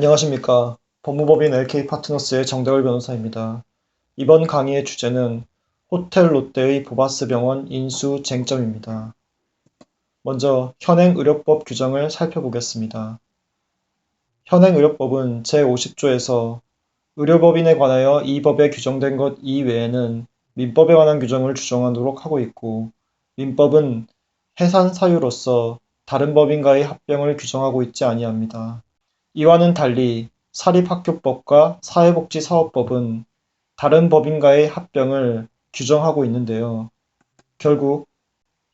안녕하십니까. 법무법인 LK파트너스의 정대걸 변호사입니다. 이번 강의의 주제는 호텔 롯데의 보바스 병원 인수 쟁점입니다. 먼저 현행의료법 규정을 살펴보겠습니다. 현행의료법은 제50조에서 의료법인에 관하여 이 법에 규정된 것 이외에는 민법에 관한 규정을 규정하도록 하고 있고, 민법은 해산 사유로서 다른 법인과의 합병을 규정하고 있지 아니합니다. 이와는 달리 사립학교법과 사회복지사업법은 다른 법인과의 합병을 규정하고 있는데요. 결국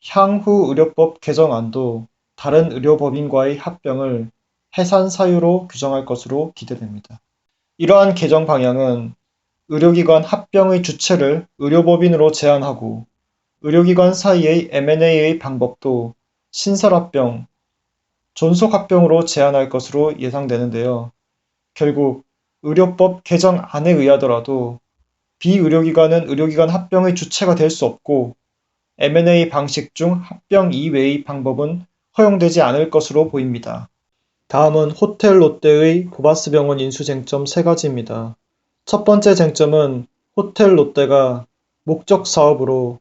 향후 의료법 개정안도 다른 의료법인과의 합병을 해산 사유로 규정할 것으로 기대됩니다. 이러한 개정 방향은 의료기관 합병의 주체를 의료법인으로 제한하고 의료기관 사이의 M&A의 방법도 신설합병, 존속합병으로 제한할 것으로 예상되는데요. 결국 의료법 개정안에 의하더라도 비의료기관은 의료기관 합병의 주체가 될 수 없고 M&A 방식 중 합병 이외의 방법은 허용되지 않을 것으로 보입니다. 다음은 호텔 롯데의 보바스 병원 인수 쟁점 3가지입니다. 첫 번째 쟁점은 호텔 롯데가 목적 사업으로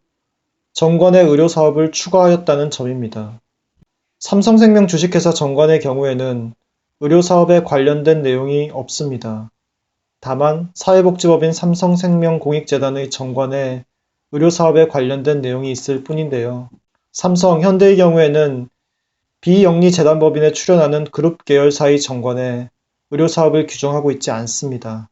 정관의 의료 사업을 추가하였다는 점입니다. 삼성생명 주식회사 정관의 경우에는 의료 사업에 관련된 내용이 없습니다. 다만 사회복지법인 삼성생명공익재단의 정관에 의료 사업에 관련된 내용이 있을 뿐인데요. 삼성, 현대의 경우에는 비영리재단법인에 출연하는 그룹 계열사의 정관에 의료 사업을 규정하고 있지 않습니다.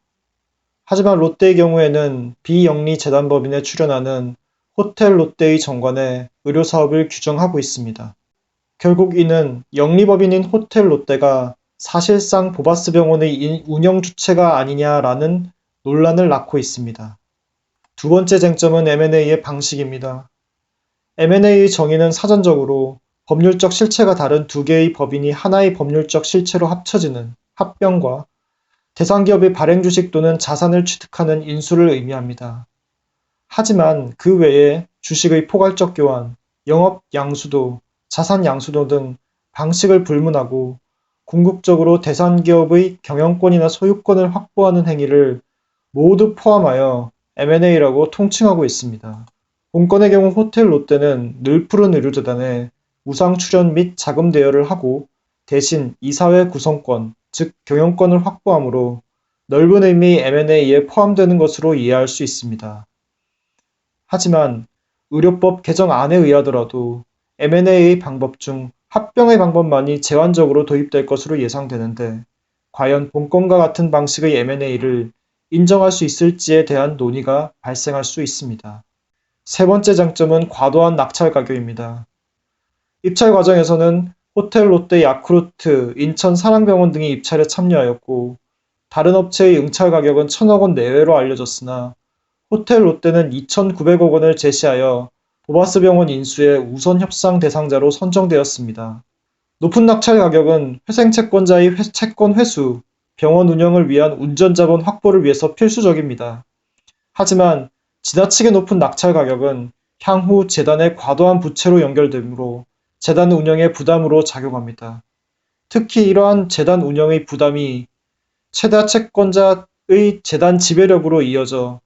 하지만 롯데의 경우에는 비영리재단법인에 출연하는 호텔 롯데의 정관에 의료 사업을 규정하고 있습니다. 결국 이는 영리법인인 호텔 롯데가 사실상 보바스 병원의 운영 주체가 아니냐라는 논란을 낳고 있습니다. 두 번째 쟁점은 M&A의 방식입니다. M&A의 정의는 사전적으로 법률적 실체가 다른 두 개의 법인이 하나의 법률적 실체로 합쳐지는 합병과 대상기업의 발행주식 또는 자산을 취득하는 인수를 의미합니다. 하지만 그 외에 주식의 포괄적 교환, 영업 양수도, 자산 양수도 등 방식을 불문하고 궁극적으로 대상기업의 경영권이나 소유권을 확보하는 행위를 모두 포함하여 M&A라고 통칭하고 있습니다. 본건의 경우 호텔 롯데는 늘푸른 의료재단에 우상 출연 및 자금 대여를 하고 대신 이사회 구성권, 즉 경영권을 확보하므로 넓은 의미의 M&A에 포함되는 것으로 이해할 수 있습니다. 하지만 의료법 개정안에 의하더라도 M&A의 방법 중 합병의 방법만이 제한적으로 도입될 것으로 예상되는데 과연 본건과 같은 방식의 M&A를 인정할 수 있을지에 대한 논의가 발생할 수 있습니다. 세 번째 장점은 과도한 낙찰 가격입니다. 입찰 과정에서는 호텔 롯데 야쿠르트, 인천 사랑병원 등이 입찰에 참여하였고 다른 업체의 응찰 가격은 1,000억 원 내외로 알려졌으나 호텔 롯데는 2,900억 원을 제시하여 보바스 병원 인수의 우선 협상 대상자로 선정되었습니다. 높은 낙찰 가격은 회생채권자의 채권 회수, 병원 운영을 위한 운전자본 확보를 위해서 필수적입니다. 하지만 지나치게 높은 낙찰 가격은 향후 재단의 과도한 부채로 연결되므로 재단 운영의 부담으로 작용합니다. 특히 이러한 재단 운영의 부담이 최다 채권자의 재단 지배력으로 이어져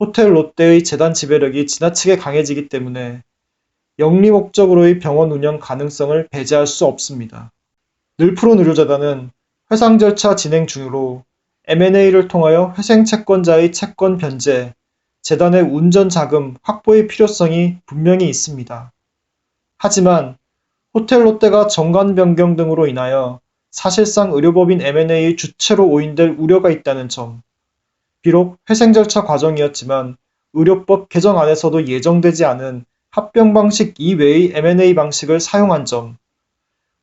호텔 롯데의 재단 지배력이 지나치게 강해지기 때문에 영리 목적으로의 병원 운영 가능성을 배제할 수 없습니다. 늘푸른 의료재단은 회상 절차 진행 중으로 M&A를 통하여 회생 채권자의 채권 변제, 재단의 운전 자금 확보의 필요성이 분명히 있습니다. 하지만 호텔 롯데가 정관 변경 등으로 인하여 사실상 의료법인 M&A의 주체로 오인될 우려가 있다는 점, 비록 회생 절차 과정이었지만 의료법 개정안에서도 예정되지 않은 합병 방식 이외의 M&A 방식을 사용한 점,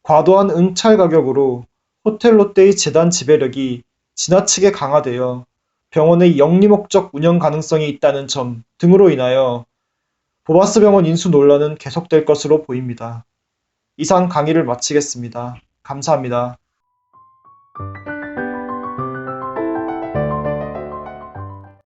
과도한 응찰 가격으로 호텔 롯데의 재단 지배력이 지나치게 강화되어 병원의 영리 목적 운영 가능성이 있다는 점 등으로 인하여 보바스 병원 인수 논란은 계속될 것으로 보입니다. 이상 강의를 마치겠습니다. 감사합니다.